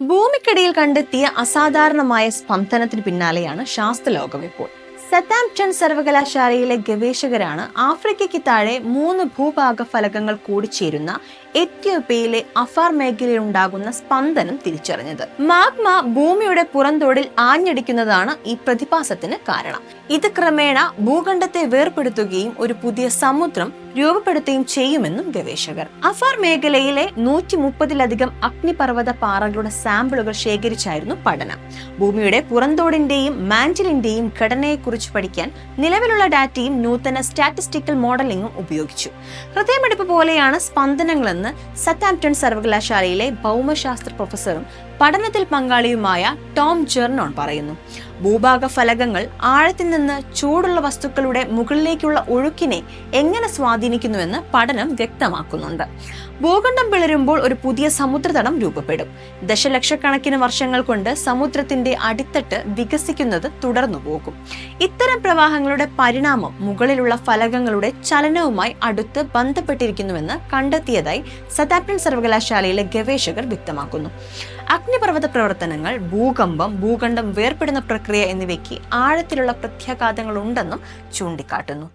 ഭൂമിക്കടിയിൽ കണ്ടെത്തിയ അസാധാരണമായ സ്പന്ദനത്തിന് പിന്നാലെയാണ് ശാസ്ത്രലോകം ഇപ്പോൾ. സതാംപ്ടൺ സർവകലാശാലയിലെ ഗവേഷകരാണ് ആഫ്രിക്കയ്ക്ക് താഴെ 3 ഭൂഭാഗ ഫലകങ്ങൾ കൂടിച്ചേരുന്ന എത്യോപ്യയിലെ അഫാർ മേഖലയിൽ ഉണ്ടാകുന്ന സ്പന്ദനം തിരിച്ചറിഞ്ഞത്. മാഗ്മ ഭൂമിയുടെ പുറന്തോടിൽ ആഞ്ഞടിക്കുന്നതാണ് ഈ പ്രതിഭാസത്തിന് കാരണം. ഇത് ക്രമേണ ഭൂഖണ്ഡത്തെ വേർപെടുത്തുകയും ഒരു പുതിയ സമുദ്രം രൂപപ്പെടുത്തുകയും ചെയ്യുമെന്നും ഗവേഷകർ. അഫാർ മേഖലയിലെ 130-ലധികം അഗ്നിപർവ്വത പാറകളുടെ സാമ്പിളുകൾ ശേഖരിച്ചായിരുന്നു പഠനം. ഭൂമിയുടെ പുറന്തോടിന്റെയും മാന്റിലിന്റെയും ഘടനയെക്കുറിച്ച് പഠിക്കാൻ നിലവിലുള്ള ഡാറ്റയും നൂതന സ്റ്റാറ്റിസ്റ്റിക്കൽ മോഡലിംഗും ഉപയോഗിച്ചു. ഹൃദയമിടിപ്പ് പോലെയാണ് സ്പന്ദനങ്ങളെന്ന് സതാംപ്ടൺ സർവകലാശാലയിലെ ഭൗമശാസ്ത്ര പ്രൊഫസറും പഠനത്തിൽ പങ്കാളിയുമായ ടോം ജെർണോൺ പറയുന്നു. ഭൂഭാഗ ഫലകങ്ങൾ ആഴത്തിൽ നിന്ന് ചൂടുള്ള വസ്തുക്കളുടെ മുകളിലേക്കുള്ള ഒഴുക്കിനെ എങ്ങനെ സ്വാധീനിക്കുന്നുവെന്ന് പഠനം വ്യക്തമാക്കുന്നുണ്ട്. ഭൂഖണ്ഡം പിളരുമ്പോൾ ഒരു പുതിയ സമുദ്രതടം രൂപപ്പെടും. ദശലക്ഷക്കണക്കിന് വർഷങ്ങൾ കൊണ്ട് സമുദ്രത്തിന്റെ അടിത്തട്ട് വികസിക്കുന്നത് തുടർന്നു പോകും. ഇത്തരം പ്രവാഹങ്ങളുടെ പരിണാമം മുകളിലുള്ള ഫലകങ്ങളുടെ ചലനവുമായി അടുത്ത് ബന്ധപ്പെട്ടിരിക്കുന്നുവെന്ന് കണ്ടെത്തിയതായി സതാംപ്ടൺ സർവകലാശാലയിലെ ഗവേഷകർ വ്യക്തമാക്കുന്നു. അഗ്നിപർവ്വത പ്രവർത്തനങ്ങൾ, ഭൂകമ്പം, ഭൂഖണ്ഡം വേർപെടുന്ന പ്രക്രിയ എന്നിവയ്ക്ക് ആഴത്തിലുള്ള പ്രത്യാഘാതങ്ങൾ ഉണ്ടെന്നും ചൂണ്ടിക്കാട്ടുന്നു.